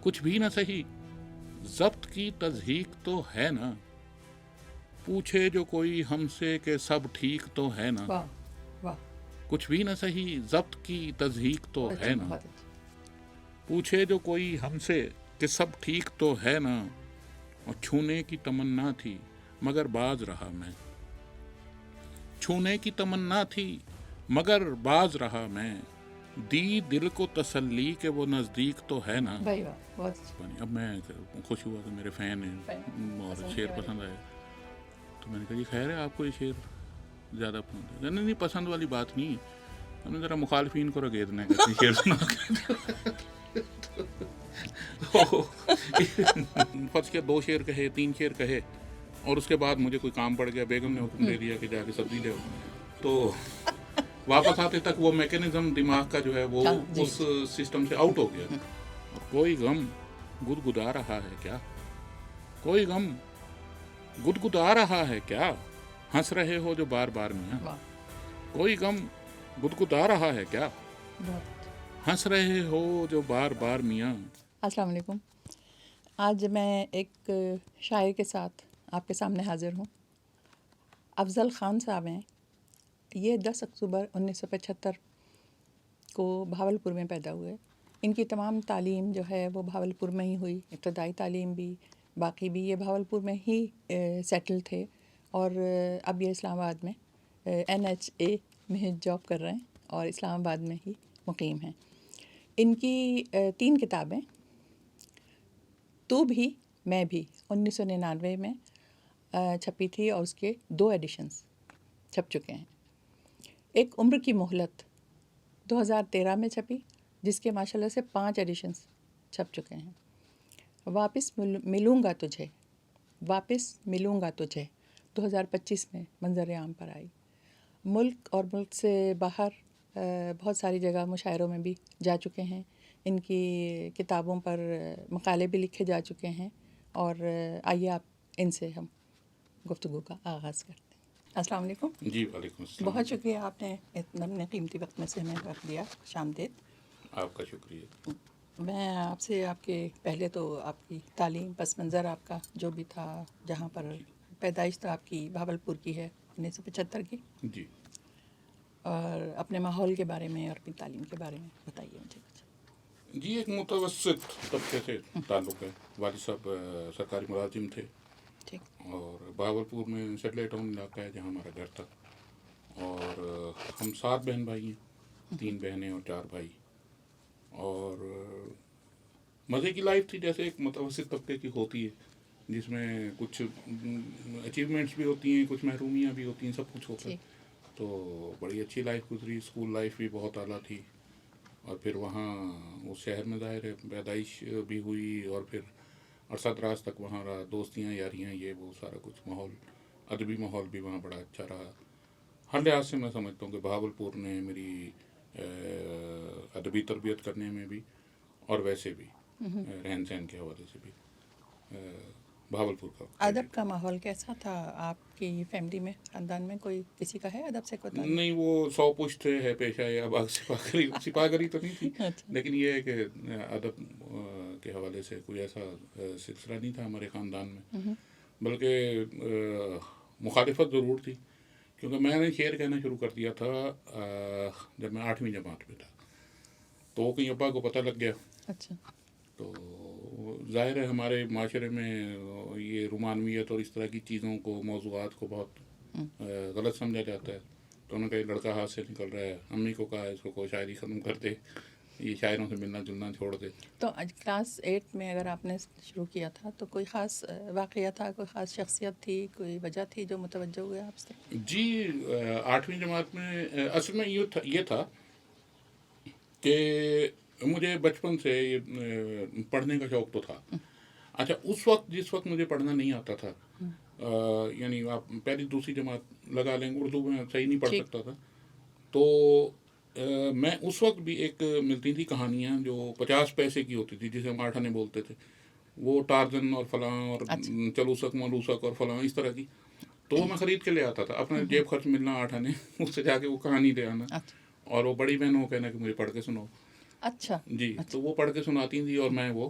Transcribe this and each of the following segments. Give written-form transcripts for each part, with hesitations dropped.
کچھ بھی نہ سہی ضبط کی تضحیق تو ہے نا، پوچھے جو کوئی ہم سے کہ سب ٹھیک تو ہے نا، واہ واہ، کچھ بھی نہ سہی ضبط کی تضحیق تو بہت ہے اچھا، نا، بہت اچھا۔ پوچھے جو کوئی ہم سے کہ سب ٹھیک تو ہے نا، اور چھونے کی تمنا تھی مگر باز رہا میں، چھونے کی تمنا تھی مگر باز رہا میں، دی دل کو تسلی کہ وہ نزدیک تو ہے نا۔ بھائی واہ، بہت اچھا۔ اب میں خوش ہوا کہ میرے فین ہیں اور شعر پسند آئے، تو میں نے کہا جی خیر ہے آپ کو یہ شعر زیادہ پسند ہے؟ نہیں پسند والی بات نہیں، ہم نے ذرا مخالفین کو رگیدنا ہے کہ شعر سنا فرض کیا 2 شعر کہے 3 شعر کہے اور اس کے بعد مجھے کوئی کام پڑ گیا، بیگم نے حکم دے دیا کہ جا کے سبزی لے آؤ، تو واپس آتے تک وہ میکینزم دماغ کا جو ہے وہ اس سسٹم سے آؤٹ ہو گیا۔ اور کوئی غم گدگدا رہا ہے کیا، کوئی غم گدگدا رہا ہے کیا، ہنس رہے ہو جو بار بار میاں، کوئی غم گدگدا رہا ہے کیا، ہنس رہے ہو جو بار بار میاں۔ السلام علیکم۔ آج میں ایک شاعر کے ساتھ آپ کے سامنے حاضر ہوں۔ افضل خان صاحب ہیں، یہ 10 اکتوبر 1975 کو بھاولپور میں پیدا ہوئے۔ ان کی تمام تعلیم جو ہے وہ بھاولپور میں ہی ہوئی، ابتدائی تعلیم بھی، باقی بھی یہ بھاولپور میں ہی سیٹل تھے، اور اب یہ اسلام آباد میں NHA میں جاب کر رہے ہیں اور اسلام آباد میں ہی مقیم ہیں۔ ان کی 3 کتابیں تو بھی میں بھی 1999 میں چھپی تھی، اور اس کے 2 ایڈیشنز چھپ چکے ہیں۔ ایک عمر کی مہلت 2013 میں چھپی، جس کے ماشاءاللہ سے 5 ایڈیشنز چھپ چکے ہیں۔ واپس ملوں گا تجھے، واپس ملوں گا تجھے 2025 میں منظر عام پر آئی۔ ملک اور ملک سے باہر بہت ساری جگہ مشاعروں میں بھی جا چکے ہیں، ان کی کتابوں پر مقالے بھی لکھے جا چکے ہیں، اور آئیے آپ ان سے ہم گفتگو کا آغاز کرتے ہیں۔ السلام علیکم۔ جی وعلیکم السلام۔ بہت شکریہ آپ نے اپنے قیمتی وقت میں سے ہمیں وقت دیا، شامدید۔ آپ کا شکریہ۔ میں آپ سے آپ کے پہلے تو آپ کی تعلیم، پس منظر آپ کا جو بھی تھا، جہاں پر پیدائش تو آپ کی بھاولپور کی ہے 1975 کی، جی اور اپنے ماحول کے بارے میں اور اپنی تعلیم کے بارے میں بتائیے مجھے کچھ۔ جی ایک متوسط طبقے سے تعلق ہے، والد صاحب سرکاری ملازم تھے، ٹھیک۔ اور بہاولپور میں سیٹلائٹ ٹاؤن علاقہ ہے جہاں ہمارا گھر تھا، اور ہم 7 بہن بھائی ہیں، 3 بہنیں اور 4 بھائی، اور مزے کی لائف تھی جیسے ایک متوسط طبقے کی ہوتی ہے، جس میں کچھ اچیومنٹس بھی ہوتی ہیں، کچھ محرومیاں بھی ہوتی ہیں، سب کچھ ہوتا ہے، تو بڑی اچھی لائف گزری، اسکول لائف بھی بہت اعلیٰ تھی، اور پھر وہاں اس شہر میں ظاہر ہے پیدائش بھی ہوئی، اور پھر عرصہ دراز تک وہاں رہا، دوستیاں یاریاں یہ وہ سارا کچھ، ماحول ادبی ماحول بھی وہاں بڑا اچھا رہا۔ ہر لحاظ سے میں سمجھتا ہوں کہ بہاولپور نے میری ادبی تربیت کرنے میں بھی اور ویسے بھی رہن سہن کے حوالے سے بھی بہاولپور کا۔ ادب کا ماحول کیسا تھا آپ کی فیملی میں، خاندان میں؟ کوئی کسی کا ہے ادب سے کوئی تعلق؟ نہیں، وہ 100 پشت ہے پیشہ یا باغ سپاہگری تو نہیں تھی، لیکن یہ ہے کہ ادب کے حوالے سے کوئی ایسا سلسلہ نہیں تھا ہمارے خاندان میں، بلکہ مخالفت ضرور تھی، کیونکہ میں نے شعر کہنا شروع کر دیا تھا جب میں 8ویں جماعت میں تھا، تو کہیں ابا کو پتہ لگ گیا۔ اچھا۔ تو ظاہر ہے ہمارے معاشرے میں یہ رومانویت اور اس طرح کی چیزوں کو، موضوعات کو بہت غلط سمجھا جاتا ہے، تو انہوں نے کہا لڑکا ہاتھ سے نکل رہا ہے، امی کو کہا اس کو شاعری ختم کر دے، یہ شاعروں سے ملنا جلنا چھوڑ دے۔ تو آج کلاس 8 میں اگر آپ نے شروع کیا تھا تو کوئی خاص واقعہ تھا، کوئی خاص شخصیت تھی، کوئی وجہ تھی جو متوجہ ہوئے آپ سے؟ جی 8ویں جماعت میں اصل میں یہ تھا کہ مجھے بچپن سے پڑھنے کا شوق تو تھا۔ اچھا، اس وقت جس وقت مجھے پڑھنا نہیں آتا تھا، یعنی آپ پہلی دوسری جماعت لگا لیں، اردو میں صحیح نہیں پڑھ سکتا تھا، تو میں اس وقت بھی ایک ملتی تھی کہانیاں جو 50 پیسے کی ہوتی تھی، جسے ہم آٹھانے بولتے تھے، وہ ٹارزن اور فلاں اور چلوسک ملوسک اور فلاں اس طرح کی، تو وہ میں خرید کے لے آتا تھا، اپنا جیب خرچ ملنا 8 آنے، اس سے جا کے وہ کہانی لے آنا، اور وہ بڑی بہن وہ کہنا کہ مجھے پڑھ کے سناؤ۔ اچھا جی، تو وہ پڑھ کے سناتی تھی اور میں وہ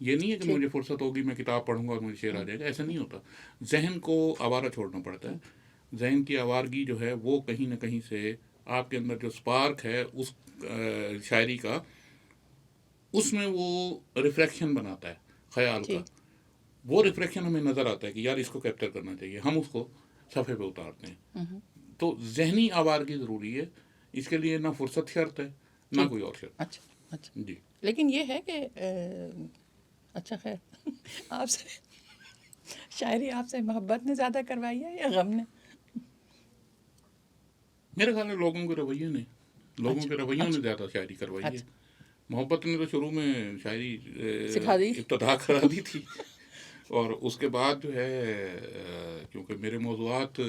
یہ نہیں ہے کہ مجھے فرصت ہوگی میں کتاب پڑھوں گا اور مجھے شعر آ جائے گا، ایسا نہیں ہوتا. ذہن کو آوارہ چھوڑنا پڑتا ہے. ذہن کی آوارگی جو ہے وہ کہیں نہ کہیں سے آپ کے اندر جو سپارک ہے اس شاعری کا، اس میں وہ ریفلیکشن بناتا ہے خیال کا. وہ ریفلیکشن ہمیں نظر آتا ہے کہ یار اس کو کیپچر کرنا چاہیے، ہم اس کو صفحے پہ اتارتے ہیں. تو ذہنی آوارگی ضروری ہے، اس کے لیے نہ فرصت شرط ہے نہ کوئی اور شرط. اچھا اچھا. جی لیکن یہ ہے کہ اچھا خیر آپ سے شاعری آپ سے محبت نے زیادہ کروائی ہے یا غم نے؟ میرے خیال میں لوگوں کے رویے نے، لوگوں کے رویوں نے زیادہ شاعری کروائی ہے. محبت نے تو شروع میں شاعری سکھا دی، ابتدا کرا دی تھی، اور اس کے بعد جو ہے کیونکہ میرے موضوعات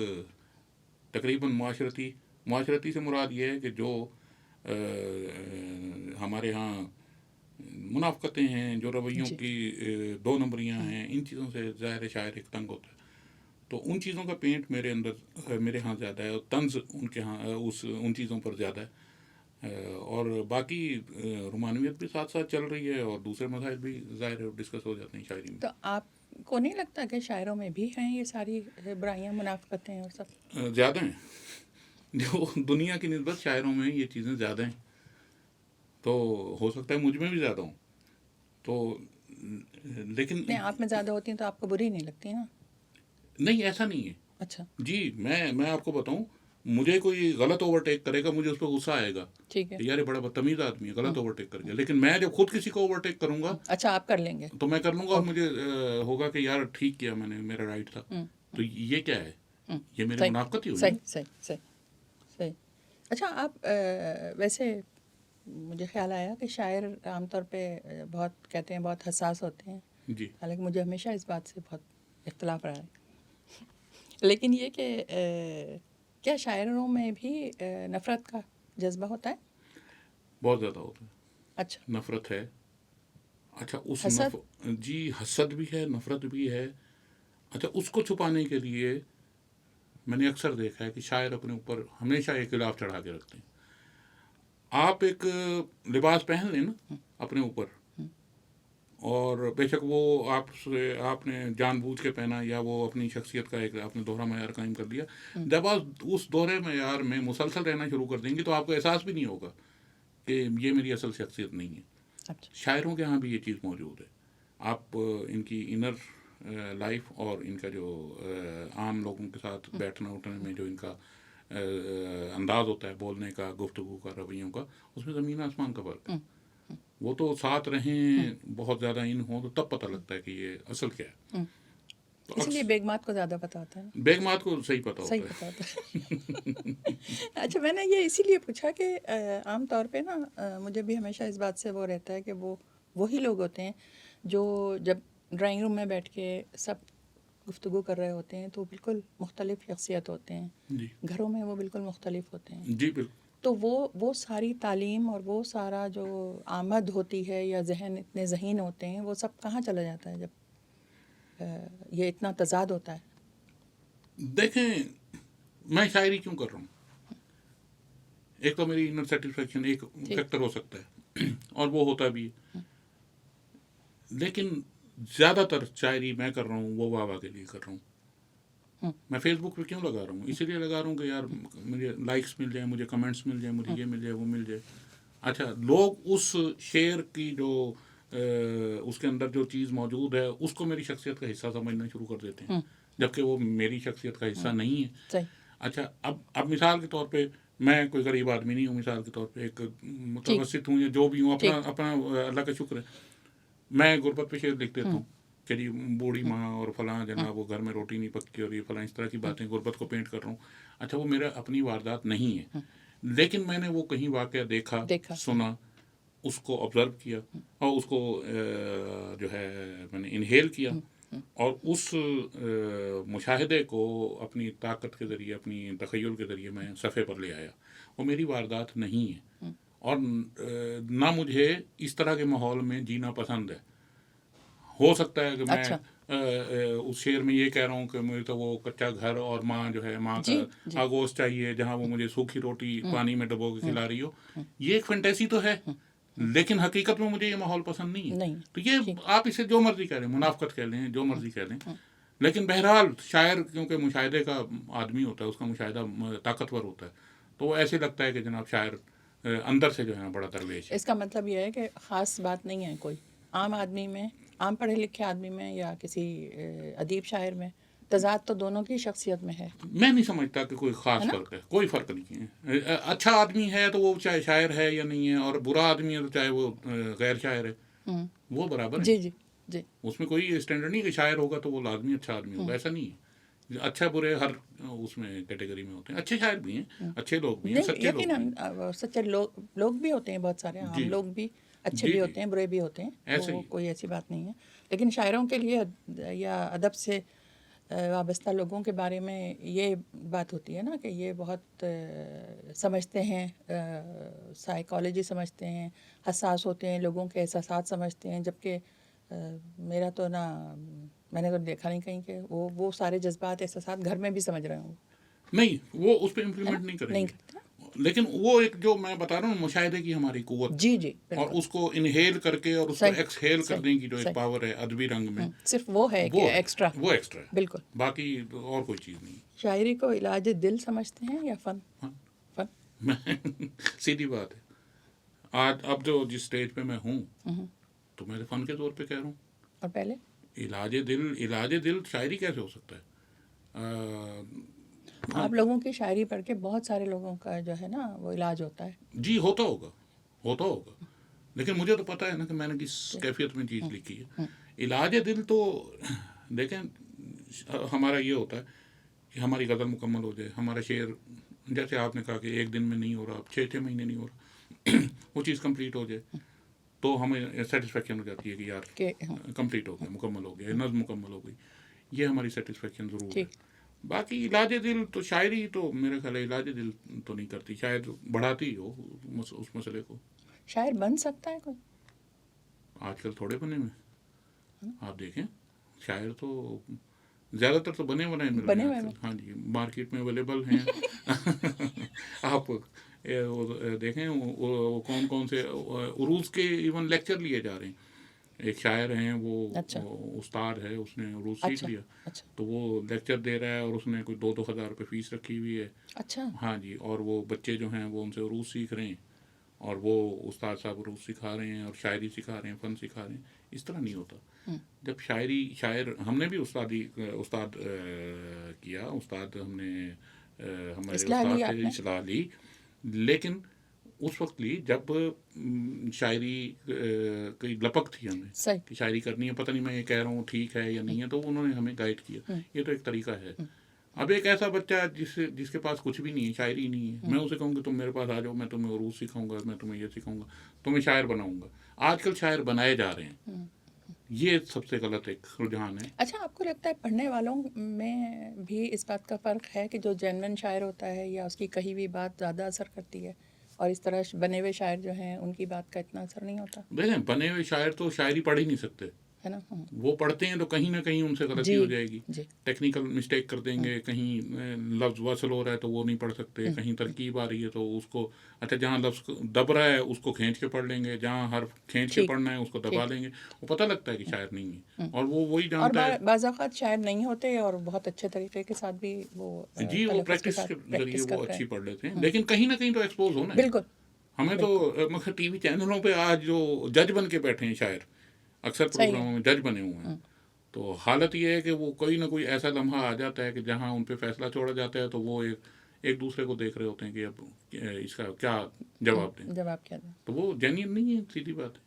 تقریباً معاشرتی سے مراد یہ ہے کہ جو ہمارے ہاں منافقتیں ہیں، جو رویوں کی 2 نمبریاں ہیں، ان چیزوں سے ظاہر شاعر ایک تنگ ہوتا ہے. تو ان چیزوں کا پینٹ میرے ہاں زیادہ ہے، اور طنز ان کے ہاں ان چیزوں پر زیادہ ہے. اور باقی رومانویت بھی ساتھ ساتھ چل رہی ہے، اور دوسرے مسائل بھی ظاہر ڈسکس ہو جاتے ہیں شاعری میں. تو آپ کو نہیں لگتا کہ شاعروں میں بھی ہیں یہ ساری برائیاں، منافقتیں اور سب؟ زیادہ ہیں، جو دنیا کی نسبت شاعروں میں یہ چیزیں زیادہ ہیں. تو ہو سکتا ہے مجھ میں بھی زیادہ ہوں، تو لیکن نہیں، آپ میں زیادہ ہوتی ہیں تو آپ کو بری نہیں لگتی نا؟ نہیں، ایسا نہیں ہے. اچھا جی میں آپ کو بتاؤں، مجھے کوئی غلط اوورٹیک کرے گا، مجھے اس پہ غصہ آئے گا، ٹھیک ہے. یار یہ بڑا بدتمیز آدمی ہے، غلط اوورٹیک کر گیا. لیکن میں جب خود کسی کو اوورٹیک کروں گا اچھا آپ کر لیں گے تو میں کر لوں گا، اور مجھے ہوگا کہ یار ٹھیک کیا میں نے، میرا رائٹ تھا. تو یہ کیا ہے؟ یہ میری منافقت ہی ہوئی. صحیح. اچھا آپ ویسے مجھے خیال آیا کہ شاعر عام طور پہ بہت کہتے ہیں بہت حساس ہوتے ہیں. جی حالانکہ مجھے ہمیشہ اس بات سے بہت اختلاف رہا ہے. لیکن یہ کہ کیا شاعروں میں بھی نفرت کا جذبہ ہوتا ہے؟ بہت زیادہ ہوتا ہے. اچھا. نفرت ہے. اچھا حسد؟ جی حسد بھی ہے، نفرت بھی ہے. اچھا اس کو چھپانے کے لیے میں نے اکثر دیکھا ہے کہ شاعر اپنے اوپر ہمیشہ ایک غلاف چڑھا کے رکھتے ہیں. آپ ایک لباس پہن لیں نا اپنے اوپر، اور بے شک وہ آپ نے جان بوجھ کے پہنا، یا وہ اپنی شخصیت کا ایک آپ نے دوہرا معیار قائم کر دیا. جب آپ اس دوہرے معیار میں مسلسل رہنا شروع کر دیں گے تو آپ کو احساس بھی نہیں ہوگا کہ یہ میری اصل شخصیت نہیں ہے. اچھا. شاعروں کے ہاں بھی یہ چیز موجود ہے. آپ ان کی انر لائف اور ان کا جو عام لوگوں کے ساتھ بیٹھنا اٹھنے میں جو ان کا انداز ہوتا ہے بولنے کا، گفتگو کا، رویوں کا، اس میں زمین آسمان کا فرق ہے. وہ تو ساتھ رہیں، بہت زیادہ ان ہوں تو تب پتہ لگتا ہے کہ یہ اصل کیا ہے. اس لیے بیگمات کو زیادہ پتہ ہوتا ہے. بیگمات کو صحیح پتہ ہوتا ہے. صحیح پتہ ہوتا ہے. اچھا میں نے یہ اسی لیے پوچھا کہ عام طور پہ نا مجھے بھی ہمیشہ اس بات سے وہ رہتا ہے کہ وہی لوگ ہوتے ہیں جو جب ڈرائنگ روم میں بیٹھ کے سب گفتگو کر رہے ہوتے ہیں تو بالکل مختلف شخصیت ہوتے ہیں. جی گھروں میں وہ بالکل مختلف ہوتے ہیں. جی بالکل. تو وہ ساری تعلیم اور وہ سارا جو آمد ہوتی ہے یا ذہن اتنے ذہین ہوتے ہیں، وہ سب کہاں چلا جاتا ہے جب یہ اتنا تضاد ہوتا ہے؟ دیکھیں میں شاعری کیوں کر رہا ہوں، ایک تو میری انر سیٹسفیکشن ایک فیکٹر ہو سکتا ہے، اور وہ ہوتا بھی ہے. لیکن زیادہ تر شاعری میں کر رہا ہوں وہ واہ کے لیے کر رہا ہوں. میں فیس بک پہ کیوں لگا رہا ہوں؟ اسی لیے لگا رہا ہوں کہ یار مجھے لائکس مل جائیں، مجھے کمنٹس مل جائیں، مجھے یہ مل جائے، وہ مل جائے. اچھا لوگ اس شعر کی جو اس کے اندر جو چیز موجود ہے اس کو میری شخصیت کا حصہ سمجھنا شروع کر دیتے ہیں، جبکہ وہ میری شخصیت کا حصہ نہیں ہے. اچھا اب مثال کے طور پہ میں کوئی غریب آدمی نہیں ہوں، مثال کے طور پہ ایک متوسط ہوں یا جو بھی ہوں، اپنا اللہ کا شکر ہے. میں غربت پہ شعر لکھ دیتا ہوں کہ جی بوڑھی ماں اور فلاں جناب وہ گھر میں روٹی نہیں پکی اور یہ فلاں اس طرح کی باتیں، غربت کو پینٹ کر رہا ہوں. اچھا وہ میرا اپنی واردات نہیں ہے، لیکن میں نے وہ کہیں واقعہ دیکھا سنا، اس کو آبزرو کیا، اور اس کو جو ہے میں نے انہیل کیا، اور اس مشاہدے کو اپنی طاقت کے ذریعے، اپنی تخیل کے ذریعے میں صفحے پر لے آیا. وہ میری واردات نہیں ہے، اور نہ مجھے اس طرح کے ماحول میں جینا پسند ہے. ہو سکتا ہے کہ میں اس شعر میں یہ کہہ رہا ہوں کہ مجھے تو وہ کچا گھر اور ماں جو ہے ماں کا آگوش چاہیے جہاں وہ مجھے سوکھی روٹی پانی میں ڈبو کے کھلا رہی ہو. یہ ایک فینٹیسی تو ہے، لیکن حقیقت میں مجھے یہ ماحول پسند نہیں ہے. نہیں. تو یہ آپ اسے جو مرضی کہہ لیں، منافقت کہہ لیں، جو مرضی کہہ لیں، لیکن بہرحال شاعر کیونکہ مشاہدے کا آدمی ہوتا ہے، اس کا مشاہدہ طاقتور ہوتا ہے، تو وہ ایسے لگتا ہے کہ جناب شاعر اندر سے جو ہے بڑا درویش ہے. اس کا مطلب یہ ہے کہ خاص بات نہیں ہے کوئی عام آدمی میں، عام پڑھے لکھے آدمی میں یا کسی ادیب شاعر میں، تضاد تو دونوں کی شخصیت میں ہے. میں نہیں سمجھتا کہ کوئی خاص فرق ہے، کوئی فرق نہیں ہے. اچھا آدمی ہے تو وہ چاہے شاعر ہے یا نہیں ہے، اور برا آدمی ہے تو چاہے وہ غیر شاعر ہے، وہ برابر ہے. جی جی جی. اس میں کوئی اسٹینڈرڈ نہیں کہ شاعر ہوگا تو وہ لازمی اچھا آدمی ہوگا، ایسا نہیں ہے. اچھا برے ہر اس میں کیٹیگری میں ہوتے ہیں. اچھے شاعر بھی ہیں، اچھے لوگ بھی ہیں، سچے لوگ بھی ہیں. یقیناً سچے لوگ بھی ہوتے ہیں، بہت سارے عام لوگ بھی اچھے بھی ہوتے ہیں، برے بھی ہوتے ہیں، وہ کوئی ایسی بات نہیں ہے. لیکن شاعروں کے لیے یا ادب سے وابستہ لوگوں کے بارے میں یہ بات ہوتی ہے نا کہ یہ بہت سمجھتے ہیں، سائیکالوجی سمجھتے ہیں، حساس ہوتے ہیں، لوگوں کے احساسات سمجھتے ہیں. جبکہ میرا تو میں نے تو دیکھا نہیں کہیں کہ وہ سارے جذبات احساسات گھر میں بھی سمجھ رہے ہوں. نہیں، وہ اس پہ امپلیمنٹ نہیں کریں گے. لیکن وہ ایک جو میں بتا رہا ہوں مشاہدے کی ہماری قوت، جی جی، اور اس کو انہیل کر کے اور اس کو ایکسہیل کرنے کی جو ایک پاور ہے ادبی رنگ میں، صرف وہ ہے کہ ایکسٹرا، وہ ایکسٹرا ہے. بالکل. باقی اور کوئی چیز نہیں. شاعری کو علاج دل سمجھتے ہیں یا فن؟ سیدھی بات ہے. آج اب جو جس اسٹیج پہ میں ہوں تو میں فن کے طور پہ کہہ رہا ہوں. اور پہلے علاج دل شاعری کیسے ہو سکتا ہے؟ آپ لوگوں کی شاعری پڑھ کے بہت سارے لوگوں کا جو ہے نا وہ علاج ہوتا ہے. جی ہوتا ہوگا. لیکن مجھے تو پتہ ہے نا کہ میں نے کس کیفیت میں چیز لکھی ہے. علاج دل تو دیکھیں ہمارا یہ ہوتا ہے کہ ہماری غزل مکمل ہو جائے، ہمارا شعر جیسے آپ نے کہا کہ ایک دن میں نہیں ہو رہا، اب 6 مہینے نہیں ہو رہا، وہ چیز کمپلیٹ ہو جائے تو ہمیں سیٹسفیکشن ہو جاتی ہے کہ یار کمپلیٹ ہو گیا، مکمل ہو گیا، نظم مکمل ہو گئی. یہ ہماری سیٹسفیکشن ضرور ہے. باقی علاج دل تو شاعری تو میرے خیال علاج دل تو نہیں کرتی، شاید بڑھاتی ہو اس مسئلے کو. شاعر بن سکتا ہے کوئی؟ آج کل تھوڑے بنے میں آپ دیکھیں، شاعر تو زیادہ تر تو بنے بنائے ہاں جی مارکیٹ میں اویلیبل ہیں. آپ دیکھیں وہ کون سے عروض کے ایون لیکچر لیے جا رہے ہیں. ایک شاعر ہیں وہ استاد ہے، اس نے عروض سیکھ لیا تو وہ لیکچر دے رہا ہے اور اس نے کوئی 2-2 ہزار روپے فیس رکھی ہوئی ہے. اچھا. ہاں جی. اور وہ بچے جو ہیں وہ ان سے عروض سیکھ رہے ہیں اور وہ استاد صاحب عروض سکھا رہے ہیں اور شاعری سکھا رہے ہیں، فن سکھا رہے ہیں. اس طرح نہیں ہوتا. جب شاعر ہم نے بھی استاد کیا، استاد ہم نے ہمارے استاد سے اصلاح لی، لیکن اس وقت لی جب شاعری کی لپک تھی ہمیں کہ شاعری کرنی ہے. پتہ نہیں میں یہ کہہ رہا ہوں ٹھیک ہے یا نہیں ہے، تو انہوں نے ہمیں گائیڈ کیا. یہ تو ایک طریقہ ہے. اب ایک ایسا بچہ جس کے پاس کچھ بھی نہیں ہے، شاعری نہیں ہے، میں اسے کہوں کہ تم میرے پاس آ جاؤ، میں تمہیں عروض سکھاؤں گا، میں تمہیں یہ سکھاؤں گا، تمہیں شاعر بناؤں گا. آج کل شاعر بنائے جا رہے ہیں، یہ سب سے غلط ایک رجحان ہے. اچھا، آپ کو لگتا ہے پڑھنے والوں میں بھی اس بات کا فرق ہے کہ جو جینوئن شاعر ہوتا ہے یا اس کی کہی ہوئی بات زیادہ اثر کرتی ہے، اور اس طرح بنے ہوئے شاعر جو ہیں ان کی بات کا اتنا اثر نہیں ہوتا؟ دیکھیں بنے ہوئے شاعر تو شاعری پڑھ ہی نہیں سکتے، ہے نا. وہ پڑھتے ہیں تو کہیں نہ کہیں ان سے غلطی ہو جائے گی، ٹیکنیکل مسٹیک کر دیں گے، کہیں لفظ وصل ہو رہا ہے تو وہ نہیں پڑھ سکتے، کہیں ترکیب آ رہی ہے تو اس کو اچھا جہاں لفظ دب رہا ہے اس کو کھینچ کے پڑھ لیں گے، جہاں حرف کھینچ کے پڑھنا ہے اس کو دبا لیں گے. وہ پتہ لگتا ہے کہ شاعر نہیں ہے، اور وہ وہی جانتا ہے. اور بعض اوقات شاعر نہیں ہوتے اور بہت اچھے طریقے کے ساتھ بھی وہ پریکٹس کے ذریعے وہ اچھی پڑھ لیتے ہیں. لیکن کہیں نہ کہیں تو ایکسپوز ہونا ہے. بالکل. ہمیں تو ٹی وی چینلوں پہ آج جو جج بن کے بیٹھے ہیں شاعر، اکثر پروگراموں میں جج بنے ہوئے ہیں، تو حالت یہ ہے کہ وہ کوئی نہ کوئی ایسا لمحہ آ جاتا ہے کہ جہاں ان پہ فیصلہ چھوڑا جاتا ہے تو وہ ایک دوسرے کو دیکھ رہے ہوتے ہیں کہ اب اس کا کیا جواب دیں. تو وہ جینین نہیں ہے، سیدھی بات ہے.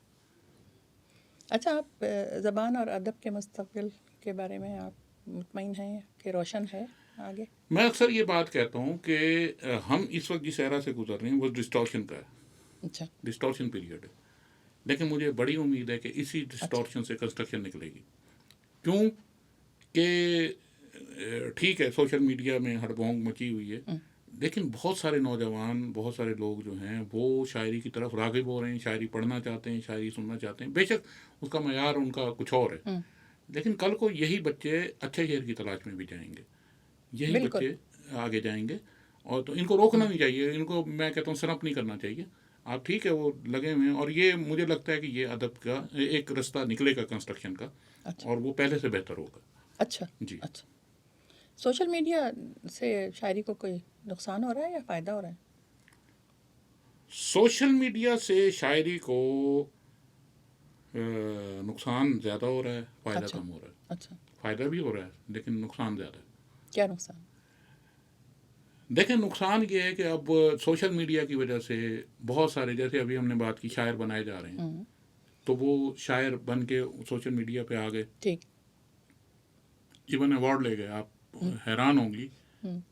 اچھا، آپ زبان اور ادب کے مستقبل کے بارے میں آپ مطمئن ہیں کہ روشن ہے آگے؟ میں اکثر یہ بات کہتا ہوں کہ ہم اس وقت جس ایرا سے گزر رہے ہیں وہ ڈسٹورشن کا ہے. اچھا. ڈسٹورشن پیریڈ ہے، لیکن مجھے بڑی امید ہے کہ اسی ڈسٹورشن سے کنسٹرکشن نکلے گی. کیوں کہ ٹھیک ہے سوشل میڈیا میں ہڑبونگ مچی ہوئی ہے، لیکن بہت سارے نوجوان، بہت سارے لوگ جو ہیں وہ شاعری کی طرف راغب ہو رہے ہیں، شاعری پڑھنا چاہتے ہیں، شاعری سننا چاہتے ہیں. بے شک اس کا معیار ان کا کچھ اور ہے، لیکن کل کو یہی بچے اچھے شعر کی تلاش میں بھی جائیں گے، یہی بچے آگے جائیں گے. اور تو ان کو روکنا نہیں چاہیے، ان کو میں کہتا ہوں سنپ نہیں کرنا چاہیے. آپ ٹھیک ہے وہ لگے ہوئے ہیں، اور یہ مجھے لگتا ہے کہ یہ ادب کا ایک رستہ نکلے گا کنسٹرکشن کا، اچھا اور وہ پہلے سے بہتر ہوگا. اچھا جی. اچھا. سوشل میڈیا سے شاعری کو کوئی نقصان ہو رہا ہے یا فائدہ ہو رہا ہے؟ سوشل میڈیا سے شاعری کو نقصان زیادہ ہو رہا ہے، فائدہ اچھا کم ہو رہا ہے. اچھا. فائدہ بھی ہو رہا ہے لیکن نقصان زیادہ ہے. کیا نقصان؟ دیکھیں نقصان یہ ہے کہ اب سوشل میڈیا کی وجہ سے بہت سارے، جیسے ابھی ہم نے بات کی، شاعر بنائے جا رہے ہیں، تو وہ شاعر بن کے سوشل میڈیا پہ آ گئے، ٹھیک. ایون ایوارڈ لے گئے. آپ حیران ہوں گی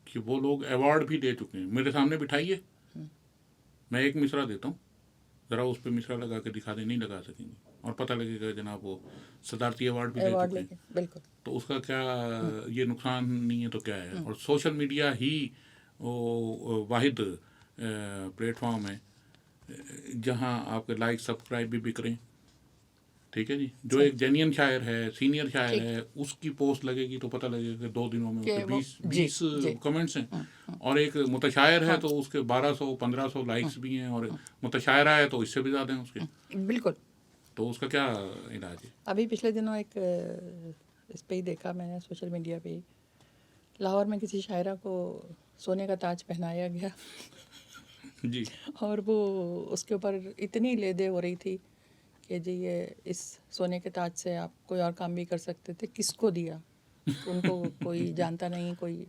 کہ وہ لوگ ایوارڈ بھی دے چکے ہیں. میرے سامنے بٹھائیے، میں ایک مصرع دیتا ہوں، ذرا اس پہ مصرع لگا کے دکھا دیں. نہیں لگا سکیں گے، اور پتہ لگے گا جناب وہ صدارتی ایوارڈ بھی دے ایوارڈ چکے لے ہیں. کے بالکل. تو اس کا کیا یہ نقصان نہیں ہے تو کیا ہے. اور سوشل میڈیا ہی وہ واحد پلیٹ فارم ہے جہاں آپ کے لائک سبسکرائب بھی بک رہے ہیں. ٹھیک ہے جی. جو ایک جینین شاعر ہے، سینئر شاعر ٹھیک. ہے، اس کی پوسٹ لگے گی تو پتہ لگے گا کہ 2 دنوں میں اس کہ کے وہ 20 جی کمنٹس ہیں. اور ایک متشاعر ہے تو اس کے 1200-1500 لائکس بھی ہیں، اور متشاعرہ ہے تو اس سے بھی زیادہ ہیں اس کے. بالکل. تو اس کا کیا علاج ہے؟ ابھی پچھلے دنوں ایک اس پہ ہی دیکھا میں نے، سوشل میڈیا پہ ہی، لاہور میں کسی شاعرہ کو سونے کا تاج پہنایا گیا جی. اور وہ اس کے اوپر اتنی لیدے ہو رہی تھی کہ جی یہ اس سونے کے تاج سے آپ کوئی اور کام بھی کر سکتے تھے، کس کو دیا؟ ان کو کوئی جانتا نہیں، کوئی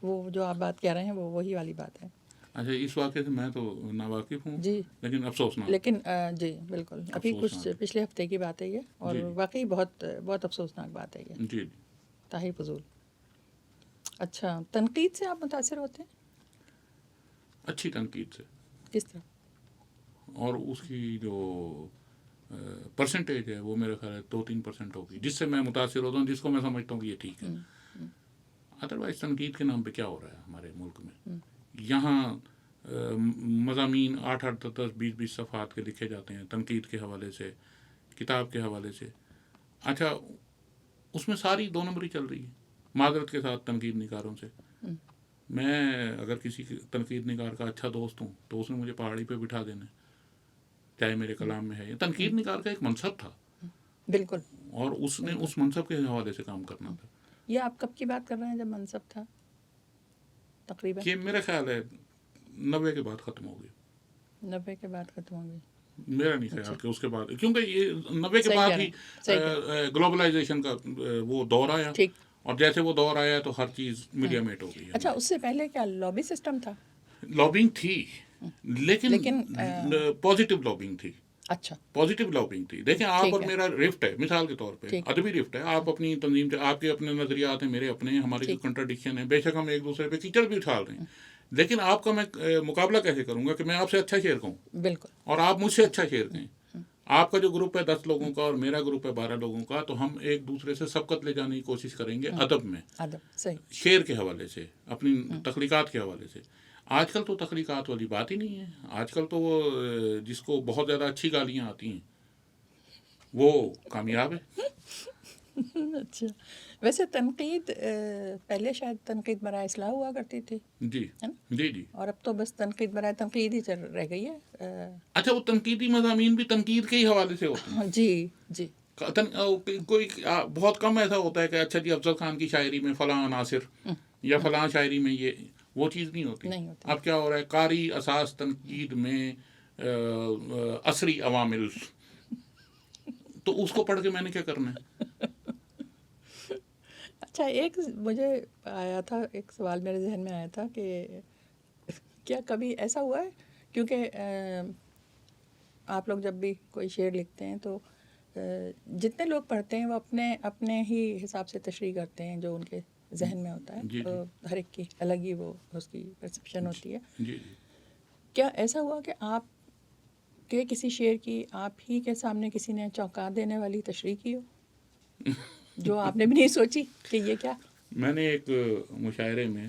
وہ جو آپ بات کہہ رہے ہیں وہ وہی والی بات ہے. اچھا، اس واقعے سے میں تو ناواقف ہوں، جی لیکن افسوسناک. لیکن جی بالکل ابھی کچھ افسوسناک. پچھلے ہفتے کی بات ہے یہ، اور جی. واقعی بہت بہت افسوسناک بات ہے یہ، جی. طاہر فضول. اچھا، تنقید سے آپ متاثر ہوتے ہیں؟ اچھی تنقید سے. کس طرح؟ اور اس کی جو پرسنٹیج ہے وہ میرا خیال ہے 2-3% ہوگی جس سے میں متاثر ہوتا ہوں، جس کو میں سمجھتا ہوں کہ یہ ٹھیک ہے. ادروائز تنقید کے نام پہ کیا ہو رہا ہے ہمارے ملک میں؟ یہاں مضامین 8-8 10 20 صفحات کے لکھے جاتے ہیں تنقید کے حوالے سے، کتاب کے حوالے سے. اچھا، اس میں ساری 2 نمبری چل رہی ہے، معذرت کے ساتھ تنقید نگاروں سے. میں اگر کسی تنقید نگار کا اچھا دوست ہوں تو اس نے مجھے پہاڑی پہ بٹھا دینا، چاہے میرے کلام میں ہے. یہ تنقید نگار کا ایک منصب تھا، بالکل. اور اس نے اس منصب کے حوالے سے کام کرنا تھا. یہ آپ کب کی بات کر رہے ہیں جب منصب تھا تقریباً؟ یہ میرا خیال ہے 90 کے بعد ختم ہو گیا. 90 کے بعد ختم ہو گئی. میرا نہیں خیال کہ اس کے بعد، کیونکہ یہ 90 کے بعد ہی گلوبلائزیشن کا وہ دور آیا، اور جیسے وہ دور آیا تو ہر چیز میڈیا میٹ ہو گئی. اچھا، اس سے پہلے کیا لابی سسٹم تھا؟ لابنگ تھی، لیکن پازیٹیو لابنگ تھی. اچھا، پازیٹیو لابنگ تھی. دیکھیں آپ اور میرا رفٹ ہے، مثال کے طور پہ ادبی رفٹ ہے. آپ اپنی تنظیم سے، آپ کے اپنے نظریات ہیں، میرے اپنے، ہمارے جو کنٹراڈکشن ہے، بے شک ہم ایک دوسرے پہ کیچڑ بھی اچھال رہے ہیں، لیکن آپ کا میں مقابلہ کیسے کروں گا کہ میں آپ سے اچھا شیئر کہوں بالکل، اور آپ مجھ سے اچھا شیئر کہیں. آپ کا جو گروپ ہے 10 لوگوں کا اور میرا گروپ ہے 12 لوگوں کا، تو ہم ایک دوسرے سے سبقت لے جانے کی کوشش کریں گے ادب میں، شعر کے حوالے سے، اپنی تخلیقات کے حوالے سے. آج کل تو تخلیقات والی بات ہی نہیں ہے. آج کل تو وہ جس کو بہت زیادہ اچھی گالیاں آتی ہیں وہ کامیاب ہے. اچھا، ویسے تنقید پہلے شاید تنقید برائے اصلاح ہوا کرتی تھی. جی جی جی. اور اب تو بس تنقید برائے تنقید ہی رہ گئی ہے. اچھا، وہ تنقیدی مضامین بھی تنقید کے ہی حوالے سے ہوتے ہیں. جی جی. کوئی بہت کم ایسا ہوتا ہے کہ اچھا جی افضل خان کی شاعری میں فلاں عناصر یا فلاں شاعری میں یہ وہ چیز نہیں ہوتی. اب کیا ہو رہا ہے، قاری اساس تنقید میں عصری عوامل، تو اس کو پڑھ کے میں نے کیا کرنا ہے؟ اچھا، ایک مجھے آیا تھا، ایک سوال میرے ذہن میں آیا تھا کہ کیا کبھی ایسا ہوا ہے، کیونکہ آپ لوگ جب بھی کوئی شعر لکھتے ہیں تو جتنے لوگ پڑھتے ہیں وہ اپنے ہی حساب سے تشریح کرتے ہیں جو ان کے ذہن میں ہوتا ہے. ہر ایک کی الگ ہی وہ اس کی پرسیپشن ہوتی ہے. کیا ایسا ہوا کہ آپ کے کسی شعر کی آپ ہی کے سامنے کسی نے چونکا دینے والی تشریح کی ہو جو آپ نے بھی نہیں سوچی کہ یہ کیا؟ میں نے ایک مشاعرے میں،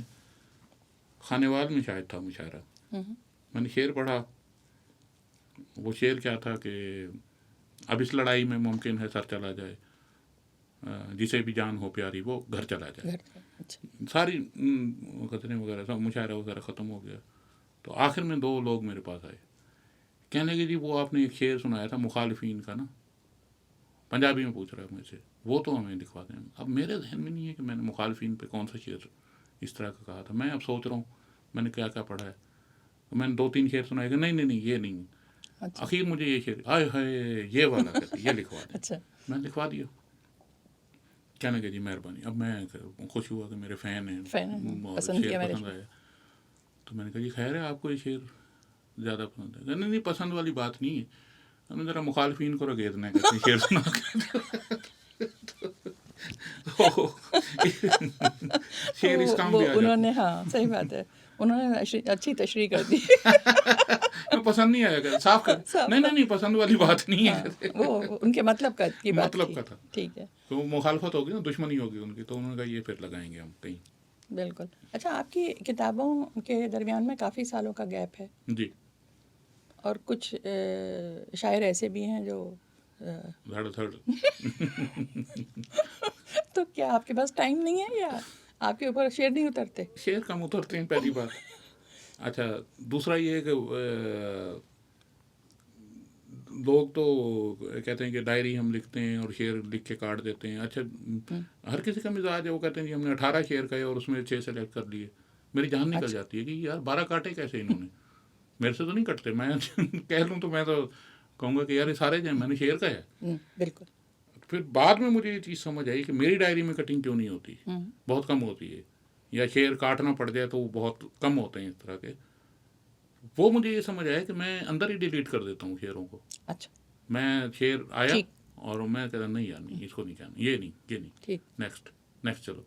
خانیوال میں شاید تھا مشاعرہ، میں نے شعر پڑھا. وہ شعر کیا تھا کہ اب اس لڑائی میں ممکن ہے سر چلا جائے، جسے بھی جان ہو پیاری وہ گھر چلا جائے. ساری قطریں وغیرہ سب مشاعرہ وغیرہ ختم ہو گیا. تو آخر میں 2 لوگ میرے پاس آئے کہنے لگے جی وہ آپ نے ایک شعر سنایا تھا مخالفین کا نا، پنجابی میں پوچھ رہا ہے مجھ سے، وہ تو ہمیں دکھوا دیں. اب میرے ذہن میں نہیں ہے کہ میں نے مخالفین پہ کون سا شعر اس طرح کا کہا تھا. میں اب سوچ رہا ہوں میں نے کیا کیا پڑھا ہے. میں نے 2-3 شعر سنائے کہ نہیں یہ نہیں. اچھا اخیر مجھے یہ شعر ہائے ہائے یہ والا کہتے یہ لکھوا دیں. اچھا میں نے لکھوا دیا. کہنے کہ جی مہربانی. اب میں خوش ہوا کہ میرے فین ہیں اور پسند کیا شعر میرے پسند آیا. تو میں نے کہا جی خیر ہے آپ کو یہ شعر زیادہ پسند ہے. نہیں پسند والی بات نہیں ہے، ہمیں ذرا مخالفین کو رگیدنا کہتے ہیں شعر سنا شعر اس کام بھی آ انہوں جاتا نے، ہاں صحیح بات ہے، انہوں نے اچھی تشریح کر دی. پسند نہیں آیا کہ صاف کر نہیں پسند والی بات نہیں ہے. وہ ان کے مطلب کا کی بات مطلب کا تھا. ٹھیک ہے، تو مخالفت ہوگی نا، دشمنی ہوگی ان کی، تو انہوں نے کہا یہ پھر لگائیں گے ہم کہیں. بالکل. اچھا آپ کی کتابوں کے درمیان میں کافی سالوں کا گیپ ہے، جی. اور کچھ شاعر ایسے بھی ہیں جو دھڑ دھڑ. تو کیا آپ کے پاس ٹائم نہیں ہے یا آپ کے اوپر شعر نہیں اترتے؟ شعر کم اترتے ہیں پہلی بات. اچھا دوسرا یہ ہے کہ لوگ تو کہتے ہیں کہ ڈائری ہم لکھتے ہیں اور شعر لکھ کے کاٹ دیتے ہیں. اچھا ہر کسی کا مزاج ہے، وہ کہتے ہیں کہ ہم نے 18 شعر کہے اور اس میں 6 سلیکٹ کر لیے. میری جان نکل جاتی ہے کہ یار 12 کاٹے کیسے انہوں نے. میرے سے تو نہیں کٹتے. میں کہہ لوں تو میں تو کہوں گا کہ یار یہ سارے جو ہیں میں نے شعر کہا ہے. بالکل. پھر بعد میں مجھے یہ چیز سمجھ آئی کہ میری ڈائری میں کٹنگ کیوں نہیں ہوتی، بہت کم ہوتی ہے، یا شعر کاٹنا پڑ جائے تو وہ بہت کم ہوتے ہیں اس طرح کے. وہ مجھے یہ سمجھ آیا کہ میں اندر ہی ڈیلیٹ کر دیتا ہوں شعروں کو. اچھا میں شعر آیا اور میں کہتا نہیں یار نہیں اس کو نہیں کہنا، یہ نہیں نیکسٹ چلو.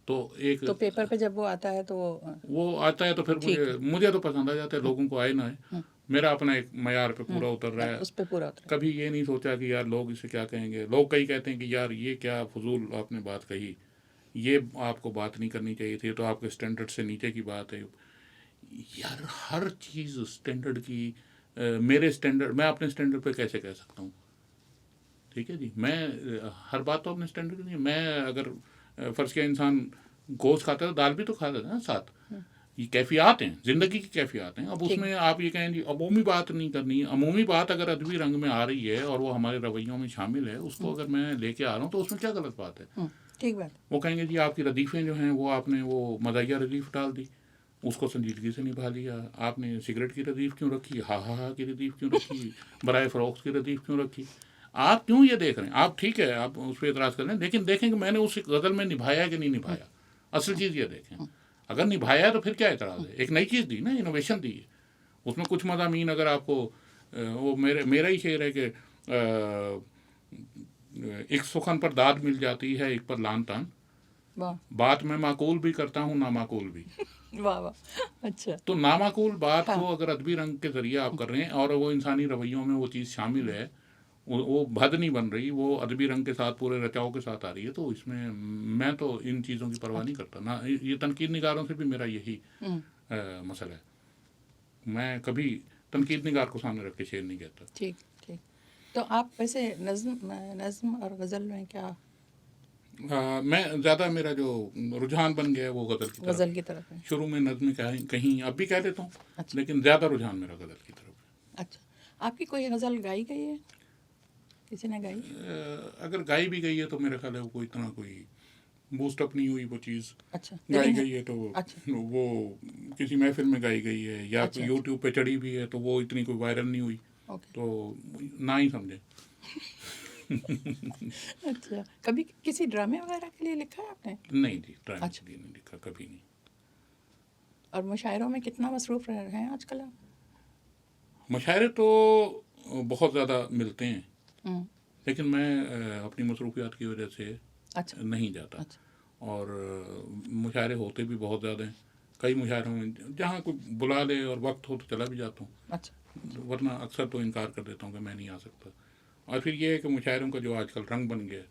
تو ایک تو پیپر پہ جب وہ آتا ہے تو وہ آتا ہے تو پھر مجھے تو پسند آ جاتا ہے، لوگوں کو آئے نہ آئے. میرا اپنا ایک معیار پہ پورا اتر رہا ہے، اس پہ پورا اتر. کبھی یہ نہیں سوچا کہ یار لوگ اسے کیا کہیں گے. لوگ کئی کہتے ہیں کہ یار یہ کیا فضول آپ نے بات کہی، یہ آپ کو بات نہیں کرنی چاہیے تھی، تو آپ کے اسٹینڈرڈ سے نیچے کی بات ہے. یار ہر چیز اسٹینڈرڈ کی، میرے اسٹینڈرڈ میں اپنے اسٹینڈرڈ پہ کیسے کہہ سکتا ہوں. ٹھیک ہے جی، میں ہر بات تو اپنے اسٹینڈرڈ نہیں. میں اگر فرض کیا انسان گوشت کھاتا ہے تو دال بھی تو کھاتا ہے نا ساتھ. یہ کیفیات ہیں، زندگی کی کیفیات ہیں. اب اس میں آپ یہ کہیں جی عمومی بات نہیں کرنی. عمومی بات اگر ادبی رنگ میں آ رہی ہے اور وہ ہمارے رویوں میں شامل ہے، اس کو اگر میں لے کے آ رہا ہوں تو اس میں کیا غلط بات ہے. ٹھیک بات. وہ کہیں گے جی آپ کی ردیفیں جو ہیں وہ آپ نے وہ مزاحیہ ردیف ڈال دی، اس کو سنجیدگی سے نبھا لیا. آپ نے سگریٹ کی ردیف کیوں رکھی، ہا کی ردیف کیوں رکھی، برائے فروخت کی ردیف کیوں رکھی. آپ کیوں یہ دیکھ رہے ہیں. آپ ٹھیک ہے آپ اس پہ اعتراض کر رہے ہیں، لیکن دیکھیں کہ میں نے اس غزل میں نبھایا کہ نہیں نبھایا. اصل چیز یہ دیکھیں. اگر نبھایا تو پھر کیا اعتراض ہے. ایک نئی چیز دی نا، انوویشن دی ہے. اس میں کچھ مضامین اگر آپ کو وہ میرا ہی شعر ہے کہ ایک سخن پر داد مل جاتی ہے ایک پر لان تان، بات میں معقول بھی کرتا ہوں نامعقول بھی. واہ واہ. اچھا تو نامعقول بات کو اگر ادبی رنگ کے ذریعے آپ کر رہے ہیں اور وہ انسانی رویوں میں وہ چیز شامل ہے، وہ بھد نہیں بن رہی، وہ ادبی رنگ کے ساتھ پورے رچاؤ کے ساتھ آ رہی ہے، تو اس میں میں تو ان چیزوں کی پرواہ نہیں کرتا. نہ یہ تنقید نگاروں سے بھی میرا یہی مسئلہ ہے. میں کبھی تنقید نگار کو سامنے رکھ کے شعر نہیں کہتا. ٹھیک ٹھیک. تو آپ ویسے نظم اور غزل میں کیا؟ میں زیادہ میرا جو رجحان بن گیا ہے وہ غزل کی طرف ہے. شروع میں نظم کہیں اب بھی کہہ دیتا ہوں، لیکن زیادہ رجحان میرا غزل کی طرف ہے. اچھا آپ کی کوئی غزل گائی گئی ہے، کسی نے گائی؟ اگر گائی بھی گئی ہے تو میرا خیال ہے وہ اتنا کوئی بوسٹ اپ نہیں ہوئی وہ چیز. اچھا گائی گئی ہے تو وہ کسی محفل میں گائی گئی ہے یا یوٹیوب پہ چڑھی بھی ہے تو وہ اتنی کوئی وائرل نہیں ہوئی، تو نہ ہی سمجھیں. اچھا کبھی کسی ڈرامے وغیرہ کے لیے لکھا ہے آپ نے؟ نہیں جی، ڈرامے کے لیے نہیں لکھا کبھی نہیں. اور مشاعروں میں کتنا مصروف رہ رہے ہیں آج کل؟ مشاعرے تو بہت زیادہ ملتے ہیں، لیکن میں اپنی مصروفیات کی وجہ سے نہیں جاتا. اور مشاعرے ہوتے بھی بہت زیادہ ہیں. کئی مشاعروں میں جہاں کوئی بلا لے اور وقت ہو تو چلا بھی جاتا ہوں، ورنہ اکثر تو انکار کر دیتا ہوں کہ میں نہیں آ سکتا. اور پھر یہ ہے کہ مشاعروں کا جو آج کل رنگ بن گیا ہے،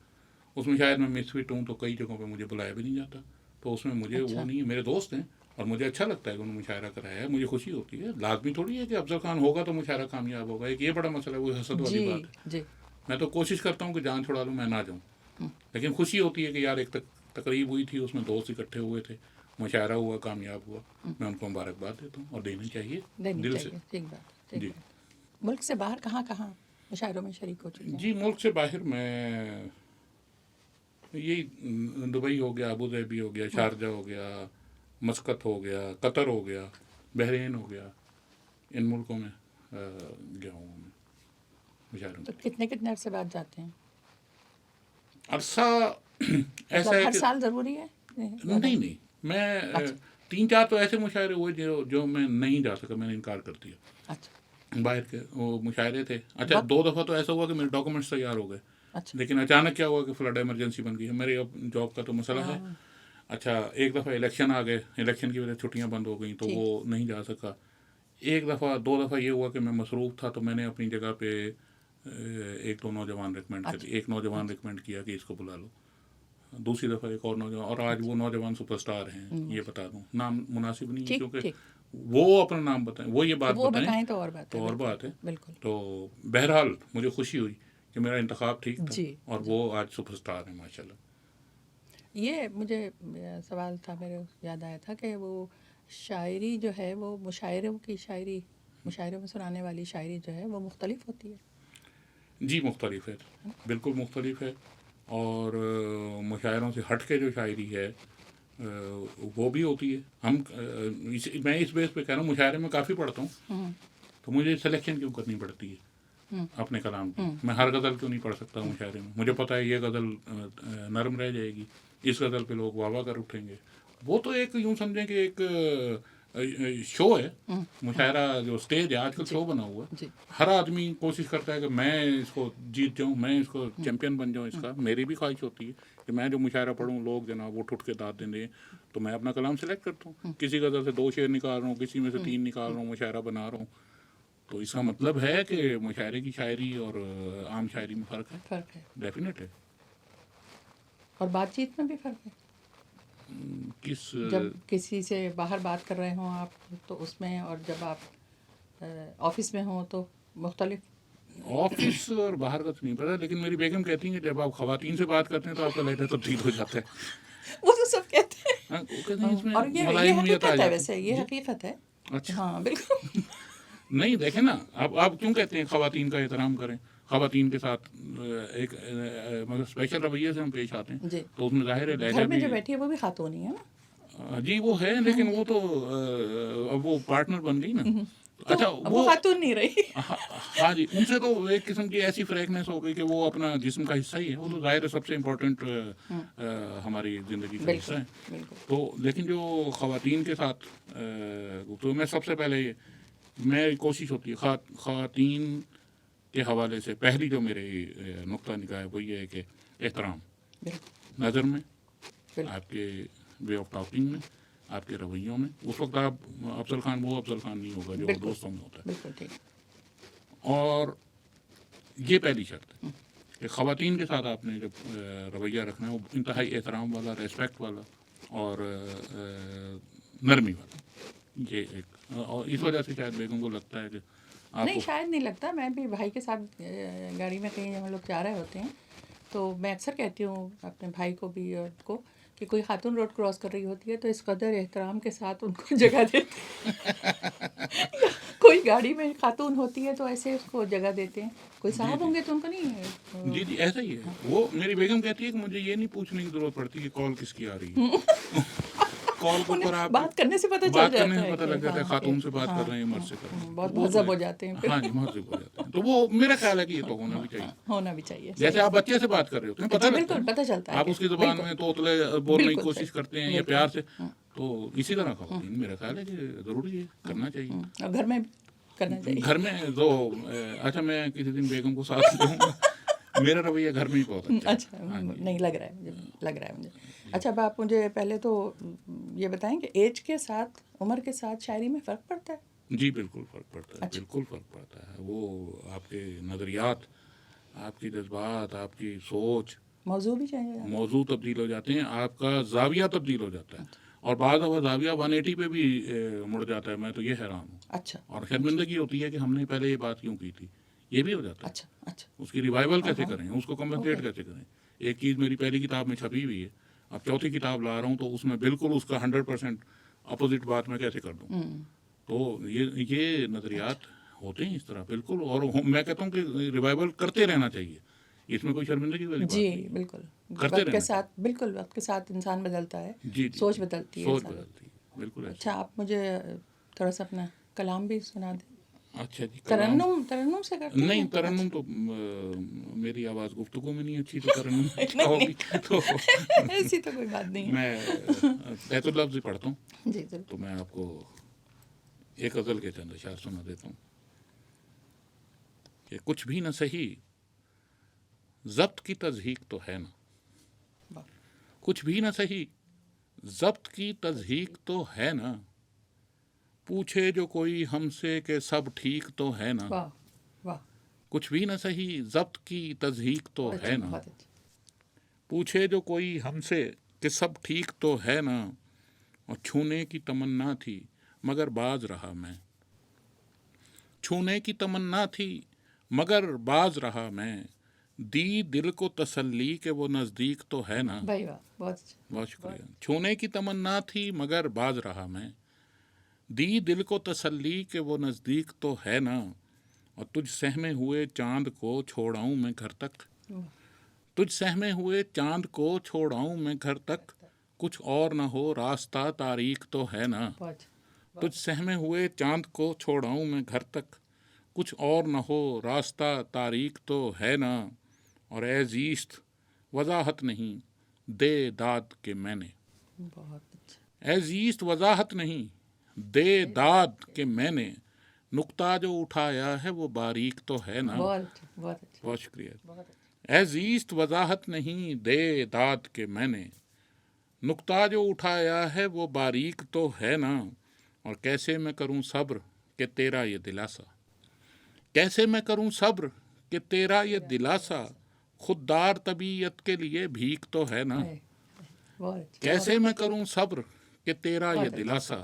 اس مشاعر میں مس فٹ ہوں تو کئی جگہوں پہ مجھے بلایا بھی نہیں جاتا. تو اس میں مجھے وہ نہیں ہے. میرے دوست ہیں اور مجھے اچھا لگتا ہے کہ انہوں نے مشاعرہ کرایا ہے، مجھے خوشی ہوتی ہے. لازمی تھوڑی ہے کہ افضل خان ہوگا تو مشاعرہ کامیاب ہوگا. ایک یہ بڑا مسئلہ ہے، وہ حسد والی بات ہے. میں تو کوشش کرتا ہوں کہ جان چھڑا لوں، میں نہ جاؤں، لیکن خوشی ہوتی ہے کہ یار ایک تقریب ہوئی تھی، اس میں دوست اکٹھے ہوئے تھے، مشاعرہ ہوا، کامیاب ہوا. میں ان کو مبارکباد دیتا ہوں اور دینی چاہیے دل سے. ٹھیک بات. جی ملک سے باہر کہاں کہاں مشاعروں میں شریک ہو چکے ہیں؟ جی ملک سے باہر میں یہی دبئی ہو گیا، ابو ظہبی ہو گیا، شارجہ ہو گیا، مسقط ہو گیا، قطر ہو گیا، بحرین ہو گیا، ان ملکوں میں گیا ہوں میں مشاعروں تو کے کتنے کتنے عرصے بعد جاتے ہیں؟ عرصہ ایسا مطلب ہے ہر کہ سال ضروری ہے؟ نہیں میں اچھا 3-4 تو ایسے مشاعرے ہوئے جو میں نہیں جا سکا، میں نے انکار کر دیا. اچھا باہر کے وہ مشاعرے تھے. اچھا وقت 2 دفعہ تو ایسا ہوا کہ میرے ڈاکومنٹس تیار ہو گئے، اچھا لیکن اچانک کیا ہوا کہ فلڈ ایمرجنسی بن گئی ہے. میری اب جاب کا تو مسئلہ ہے. اچھا ایک دفعہ الیکشن آ گئے، الیکشن کی وجہ سے چھٹیاں بند ہو گئیں تو ٹھیک. وہ نہیں جا سکا. ایک دفعہ 2 دفعہ یہ ہوا کہ میں مصروف تھا تو میں نے اپنی جگہ پہ ایک دو نوجوان ریکمینڈ کر ایک نوجوان ریکمینڈ کیا کہ اس کو بلا لو. دوسری دفعہ ایک اور نوجوان، اور آج وہ نوجوان سپر اسٹار ہیں. یہ بتا دوں نام مناسب نہیں ہے ٹھیک کیونکہ ٹھیک وہ اپنا نام بتائیں، وہ یہ بات وہ بتائیں بتائیں تو اور بات ہے. تو اور بالکل، بات ہے. بالکل تو بہرحال مجھے خوشی ہوئی کہ میرا انتخاب ٹھیک تھا جی اور وہ آج سپر اسٹار ہیں ماشاء اللہ. یہ مجھے سوال تھا، میرے یاد آیا تھا کہ وہ شاعری جو ہے وہ مشاعروں کی شاعری، مشاعروں میں سنانے والی شاعری جو ہے وہ مختلف ہوتی ہے. جی مختلف ہے، بالکل مختلف ہے. اور مشاعروں سے ہٹ کے جو شاعری ہے وہ بھی ہوتی ہے. میں اس بیس پہ کہہ رہا ہوں مشاعرے میں کافی پڑھتا ہوں تو مجھے سلیکشن کیوں کرنی پڑتی ہے اپنے کلام کی. میں ہر غزل کیوں نہیں پڑھ سکتا مشاعرے میں؟ مجھے پتہ ہے یہ غزل نرم رہ جائے گی، اس غزل پہ لوگ واہ واہ کر اٹھیں گے. وہ تو ایک یوں سمجھیں کہ ایک شو ہے. مشاعرہ جو اسٹیج ہے آج کل شو بنا ہوا ہے. ہر آدمی کوشش کرتا ہے کہ میں اس کو جیت جاؤں، میں اس کو چیمپئن بن جاؤں. اس کا میری بھی خواہش ہوتی ہے کہ میں جو مشاعرہ پڑھوں لوگ جناب وہ ٹوٹ کے داد دیں دیں. تو میں اپنا کلام سلیکٹ کرتا ہوں، کسی غزل سے 2 شعر نکال رہا ہوں، کسی میں سے 3 نکال رہا ہوں، مشاعرہ بنا رہا ہوں. تو اس کا مطلب ہے کہ مشاعرے کی شاعری اور عام شاعری میں فرق ہے. فرق ہے ڈیفینیٹ ہے. اور بات چیت میں بھی فرق ہے. کس جب کسی سے باہر بات کر رہے ہوں آپ تو اس میں، اور جب آپ آفس میں ہوں تو مختلف. آفس اور باہر کا تو نہیں پتا، لیکن میری بیگم کہتی ہیں کہ جب آپ خواتین سے بات کرتے ہیں تو آپ کا لہجہ تبدیل ہو جاتا ہے. وہ تو سب کہتے ہیں. وہ کہتے ہیں اس میں اور یہ ملائمیت آ حقیقت ہے، جاتی ویسے یہ حقیقت ہے. اچھا ہاں بالکل. نہیں دیکھیں نا، اب آپ کیوں کہتے ہیں خواتین کا احترام کریں، خواتین کے ساتھ ایک مطلب اسپیشل رویے سے ہم پیش آتے ہیں. جی تو اس میں ظاہر ہے لہجہ گھر میں بھی جو بیٹھی ہے وہ بھی خاتون ہی ہے نا. جی وہ ہے، لیکن وہ تو اب وہ پارٹنر بن گئی نا. اچھا وہ خاتون نہیں رہی. ہاں جی، ان سے تو ایک قسم کی ایسی فریکنیس ہو گئی کہ وہ اپنا جسم کا حصہ ہی ہے. وہ تو ظاہر ہے سب سے امپورٹنٹ ہماری زندگی کا حصہ ہے. تو لیکن جو خواتین کے ساتھ تو میں سب سے پہلے میری کوشش ہوتی ہے خواتین کے حوالے سے پہلی جو میری نقطہ نگاہ ہے وہ یہ ہے کہ احترام نظر میں، آپ کے وے آف ٹاکنگ میں، آپ کے رویوں میں. اس وقت آپ افضل خان وہ افضل خان نہیں ہوگا جو دوستوں میں ہوتا ہے. بالکل ٹھیک. اور یہ پہلی شرط ہے کہ خواتین کے ساتھ آپ نے جب رویہ رکھنا ہے وہ انتہائی احترام والا، ریسپیکٹ والا اور نرمی والا. یہ ایک، اور اس وجہ سے شاید بیگم کو لگتا ہے کہ آپ نہیں، شاید نہیں لگتا. میں بھی بھائی کے ساتھ گاڑی میں کہیں ہم لوگ جا رہے ہوتے ہیں تو میں اکثر کہتی ہوں اپنے بھائی کو بھی اور کو کہ کوئی خاتون روڈ کراس کر رہی ہوتی ہے تو اس قدر احترام کے ساتھ ان کو جگہ دیتے ہیں. کوئی گاڑی میں خاتون ہوتی ہے تو ایسے اس کو جگہ دیتے ہیں. کوئی صاحب ہوں گے تو ان کو نہیں. جی جی ایسا ہی ہے. وہ میری بیگم کہتی ہے کہ مجھے یہ نہیں پوچھنے کی ضرورت پڑتی کہ کال کس کی آ رہی ہے. کال کے اوپر آپ بات کرنے سے پتہ بات کرنے سے پتہ لگ جاتا ہے خاتون سے بات کر رہے ہیں مرد سے کر رہے ہیں. بہت مہذب ہو جاتے ہیں. ہاں جی مہذب ہو جاتے ہیں. تو وہ میرا خیال ہے کہ یہ تو ہونا بھی چاہیے. جیسے آپ بچے سے بات کر رہے ہوتے ہیں پتہ چلتا ہے آپ اس کی زبان میں توتلے بولنے کی کوشش کرتے ہیں یا پیار سے. تو اسی طرح خواتین میرا خیال ہے کہ ضروری ہے، کرنا چاہیے. اور گھر میں کرنا چاہیے. گھر میں تو اچھا میں کسی دن بیگم کو ساتھ لوں گا. میرا رویہ گھر میں ہی بہت اچھا نہیں لگ رہا ہے مجھے. اچھا اب آپ مجھے پہلے تو یہ بتائیں کہ ایج کے ساتھ، عمر کے ساتھ شاعری میں فرق پڑتا ہے؟ جی بالکل فرق پڑتا ہے. بالکل فرق پڑتا ہے. وہ آپ کے نظریات، آپ کی جذبات، آپ کی سوچ، موضوع بھی چاہیے، موضوع تبدیل ہو جاتے ہیں. آپ کا زاویہ تبدیل ہو جاتا ہے. اور بعض دفعہ زاویہ 180 پہ بھی مڑ جاتا ہے. میں تو یہ حیران ہوں. اچھا. اور شرمندگی ہوتی ہے کہ ہم نے پہلے یہ بات کیوں کی تھی. یہ بھی ہو جاتا ہے. اچھا. اس کی ریوائول کیسے کریں، اس کو کمپنسیٹ کیسے کریں. ایک چیز میری پہلی کتاب میں چھپی ہوئی ہے، اب چوتھی کتاب لا رہا ہوں تو اس میں بالکل اس کا 100% اپوزٹ بات میں کیسے کر دوں. تو یہ نظریات ہوتے ہیں اس طرح بالکل. اور میں کہتا ہوں کہ ریوائول کرتے رہنا چاہیے, اس میں کوئی شرمندگی والی بات جی نہیں. بالکل. کرتے وقت کے رہنا ساتھ بالکل وقت کے ساتھ انسان بدلتا ہے, جی جی سوچ بدلتی ہے سوچ انسان. بدلتی ہے بالکل ایسے. اچھا آپ مجھے تھوڑا سا اپنا کلام بھی سنا دیں. اچھا جی کلام ترنم سے کرتے ہیں؟ نہیں, ترنم تو میری آواز گفتگو میں نہیں اچھی, تو ترنم کیا ہوگی. تو ایسی تو کوئی بات نہیں ہے. میں بیت اللفظ پڑھتا ہوں, جی ضرور. تو میں آپ کو ایک غزل کے چند اشعار سنا دیتا ہوں کہ کچھ بھی نہ سہی ضبط کی تضحیق تو ہے نا, کچھ بھی نہ سہی ضبط کی تضحیق تو ہے نا, پوچھے جو کوئی ہم سے کہ سب ٹھیک تو ہے نا, واہ واہ, کچھ بھی نہ سہی ضبط کی تضحیق تو بہت ہے اچھا, نا, بہت اچھا. پوچھے جو کوئی ہم سے کہ سب ٹھیک تو ہے نا, اور چھونے کی تمنا تھی مگر باز رہا میں, چھونے کی تمنا تھی مگر باز رہا میں, دی دل کو تسلی کہ وہ نزدیک تو ہے نا. بھائی واہ, بہت اچھا. بہت شکریہ. چھونے کی تمنا تھی مگر باز رہا میں, دی دل کو تسلی کہ وہ نزدیک تو ہے نا, اور تجھ سہمے ہوئے چاند کو چھوڑاؤں میں گھر تک, تجھ سہمے ہوئے چاند کو چھوڑاؤں میں گھر تک, کچھ اور نہ ہو راستہ تاریک تو ہے نا, بہت تجھ سہمے ہوئے چاند کو چھوڑاؤں میں گھر تک, کچھ اور نہ ہو راستہ تاریک تو ہے نا, اور اے زیست وضاحت نہیں دے داد کہ میں نے, بہت اچھا. اے زیست وضاحت نہیں دے داد کہ میں نے, نقطہ جو اٹھایا ہے وہ باریک تو ہے نا. بہت اچھا, بہت اچھا, بہت شکریہ. بہت اچھا. اے زیست وضاحت نہیں دے داد کہ میں نے, نقطہ جو اٹھایا ہے وہ باریک تو ہے نا, اور کیسے میں کروں صبر کہ تیرا یہ دلاسا, کیسے میں کروں صبر کہ تیرا یہ دلاسا, خوددار طبیعت کے لیے بھیک تو ہے نا, بہت اچھا. کیسے میں کروں صبر کہ تیرا یہ دلاسا,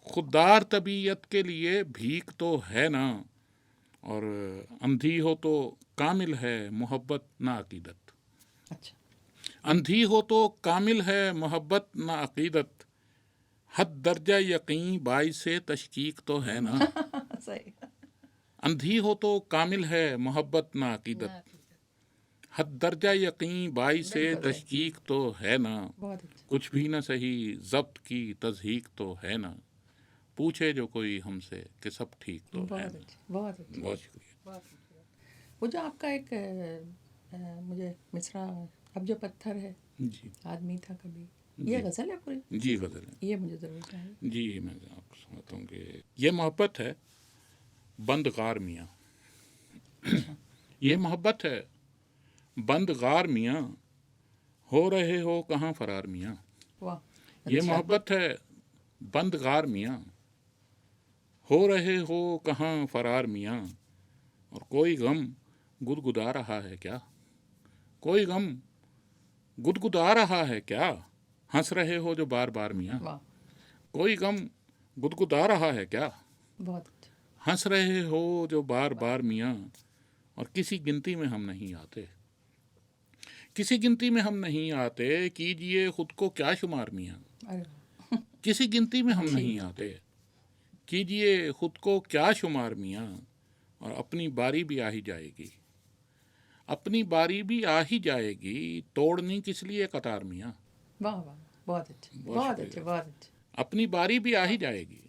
خوددار طبیعت کے لیے بھیک تو ہے نا, اور اندھی ہو تو کامل ہے محبت نہ عقیدت, اچھا. اندھی ہو تو کامل ہے محبت نہ عقیدت, حد درجہ یقین باعث تشکیق تو ہے نا, صحیح. اندھی ہو تو کامل ہے محبت نہ عقیدت, حد درجہ یقین باعث تشکیق تو ہے نا, بہت اچھا. کچھ بھی نہ سہی ضبط کی تضحیق تو ہے نا, پوچھے جو کوئی ہم سے کہ سب ٹھیک تو ہے بہت نا. اچھا, بہت اچھا. بہت شکریہ. بہت اچھا. وہ جو آپ کا ایک مجھے مصرع اب جو پتھر ہے جی آدمی تھا کبھی, یہ غزل ہے پوری؟ جی غزل ہے. یہ مجھے ضرور چاہیے. جی میں آپ کو سناتا ہوں کہ یہ محبت ہے بند غار میاں, یہ محبت ہے بند غار میاں, ہو رہے ہو کہاں فرار میاں, واہ. یہ محبت ہے بند غار میاں, ہو رہے ہو کہاں فرار میاں, اور کوئی غم گدگدا رہا ہے کیا, کوئی غم گدگدا رہا ہے کیا, ہنس رہے ہو جو بار بار میاں, واہ. کوئی غم گدگدا رہا ہے کیا, بہت اچھا. ہنس رہے ہو جو بار بار میاں, اور کسی گنتی میں ہم نہیں آتے, کسی گنتی میں ہم نہیں آتے, کیجئے خود کو کیا شمار میاں, ارے کسی گنتی میں ہم نہیں آتے, کیجئے خود کو کیا شمار میاں, اور اپنی باری بھی آ ہی جائے گی, اپنی باری بھی آ ہی جائے گی, توڑنی کس لیے قطار میاں, واہ واہ, بہت اچھا, بہت اچھا, بہت اچھا. اپنی باری بھی آ ہی جائے گی,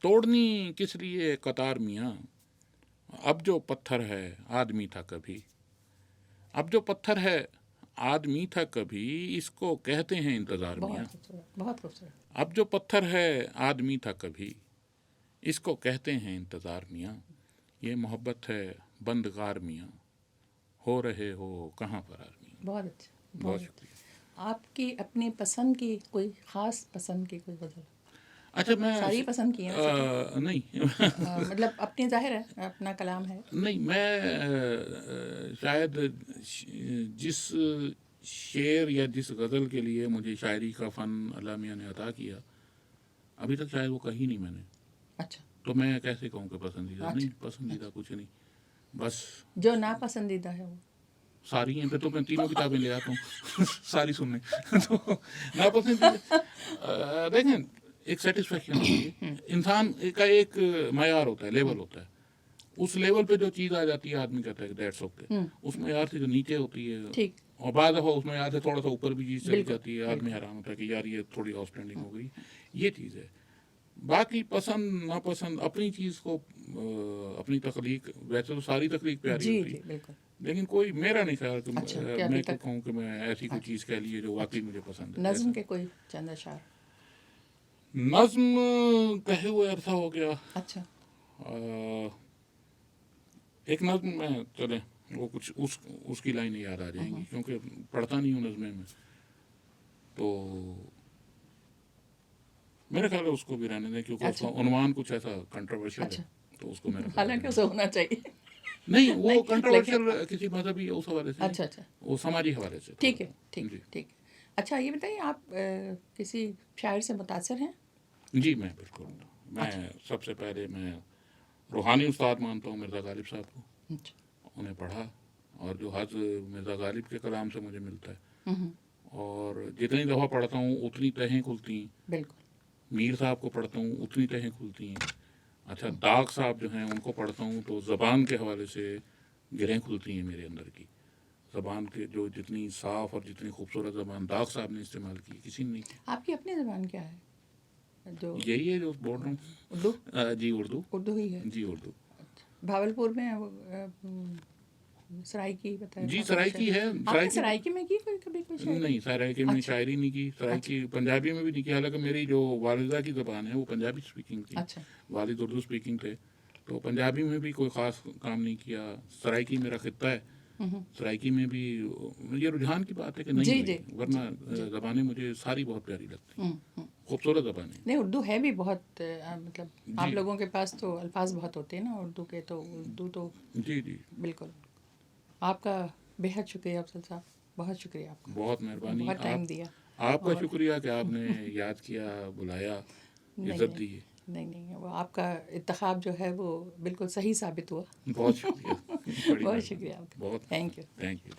توڑنی کس لیے قطار میاں, اب جو پتھر ہے آدمی تھا کبھی, اب جو پتھر ہے آدمی تھا کبھی, اس کو کہتے ہیں انتظار میاں, بہت خوبصورت, بہت خوبصورت. اب جو پتھر ہے آدمی تھا کبھی, اس کو کہتے ہیں انتظار میاں, یہ محبت ہے بند غار میاں, ہو رہے ہو کہاں فرار میاں. بہت اچھا. بہت شکریہ. آپ کی اپنی پسند کی کوئی خاص پسند کی کوئی غزل؟ اچھا میں ساری پسند کی ہیں نہیں مطلب اپنی ظاہر ہے اپنا کلام ہے. نہیں, میں شاید جس شعر یا جس غزل کے لیے مجھے شاعری کا فن اللہ میاں نے عطا کیا, ابھی تک شاید وہ کہی نہیں میں نے, اچھا. تو میں کیسے کہوں کہ پسندیدہ, نہیں پسندیدہ کچھ نہیں, بس جو ناپسندیدہ ہے وہ ساری ہیں, پھر تو میں تینوں کتابیں لے آتا ہوں ساری سننے. تو ناپسندیدہ دیکھیں ایک سیٹسفیکشن ہوتی ہے. انسان کا ایک معیار ہوتا ہے, لیول ہوتا ہے. اس لیول پہ جو چیز آ جاتی ہے آدمی کہتا ہے کہ دیٹس اوکے. اس معیار سے جو نیچے ہوتی ہے, ٹھیک, اور بعض دفعہ اس معیار سے تھوڑا سا اوپر بھی چیز چلی بالکل, جاتی ہے, آدمی حیران ہوتا ہے کہ یار یہ تھوڑی آؤٹ اسٹینڈنگ ہو گئی. یہ چیز ہے. باقی پسند ناپسند اپنی چیز کو, اپنی تخلیق, ویسے تو ساری تخلیق پیاری جی ہوتی جی ہے, بالکل. لیکن کوئی میرا نہیں خیال کہ اچھا, کہ میں ابھی تو تک کہوں کہ میں ایسی کوئی چیز کہہ لیے جو واقعی مجھے پسند ہے. نظم کے کوئی چند اشعار؟ نظم کہے ہوئے عرصہ ہو گیا. اچھا, ایک نظم میں چلیں وہ کچھ اس کی لائنیں یاد آ جائیں گی, کیونکہ پڑھتا نہیں ہوں نظمیں میں, تو میرا خیال ہے اس کو بھی رہنے دیں, کیونکہ اس کا عنوان کچھ ایسا کنٹروورشل ہے, تو اس کو میرا خیال حالانکہ اسے ہونا چاہیے. نہیں, وہ کنٹروورشل کسی مذہبی اس حوالے سے, اچھا اچھا, وہ سماجی حوالے سے. ٹھیک ہے, ٹھیک ٹھیک. اچھا یہ بتائیے, آپ کسی شاعر سے متاثر ہیں؟ جی میں بالکل, میں سب سے پہلے میں روحانی استاد مانتا ہوں مرزا غالب صاحب کو. انہیں پڑھا, اور جو حظ مرزا غالب کے کلام سے مجھے ملتا ہے, اور جتنی دفعہ پڑھتا ہوں اتنی تہیں کھلتی ہیں. بالکل. میر صاحب کو پڑھتا ہوں اتنی تہیں کھلتی ہیں. اچھا, داغ صاحب جو ہیں ان کو پڑھتا ہوں تو زبان کے حوالے سے گرہیں کھلتی ہیں میرے اندر کی. زبان کے جو جتنی صاف اور جتنی خوبصورت زبان داغ صاحب نے استعمال کی, کسی نے نہیں کی. آپ کی اپنی زبان کیا ہے؟ جو یہی ہے جو بول رہا ہوں, اردو. جی اردو. اردو ہی ہے. جی اردو. بھاولپور میں سرائکی بتایا. جی سرائکی ہے. سرائکی میں کی کبھی کوئی شاعری؟ نہیں, سرائکی میں شاعری نہیں کی. سرائکی پنجابی میں بھی نہیں کی, حالانکہ میری جو والدہ کی زبان ہے وہ پنجابی اسپیکنگ تھی. اچھا, والد اردو اسپیکنگ تھے, تو پنجابی میں بھی کوئی خاص کام نہیں کیا. سرائکی میرا خطہ ہے. سرائکی میں بھی یہ رجحان کی بات ہے کہ نہیں ہوئی, ورنہ زبانیں مجھے ساری بہت پیاری لگتی ہیں, خوبصورت زبانیں. نہیں اردو ہے بھی بہت, مطلب آپ لوگوں کے پاس تو الفاظ بہت ہوتے ہیں نا اردو کے, تو اردو تو جی جی بالکل. آپ کا بے حد شکریہ افضل صاحب, بہت شکریہ آپ کا, بہت مہربانی. بہت ٹائم دیا. آپ کا شکریہ کہ آپ نے یاد کیا, بلایا, عزت دی. نہیں, وہ آپ کا انتخاب جو ہے وہ بالکل صحیح ثابت ہوا. بہت شکریہ. بہت شکریہ آپ کا. بہت تھینک یو. Thank you.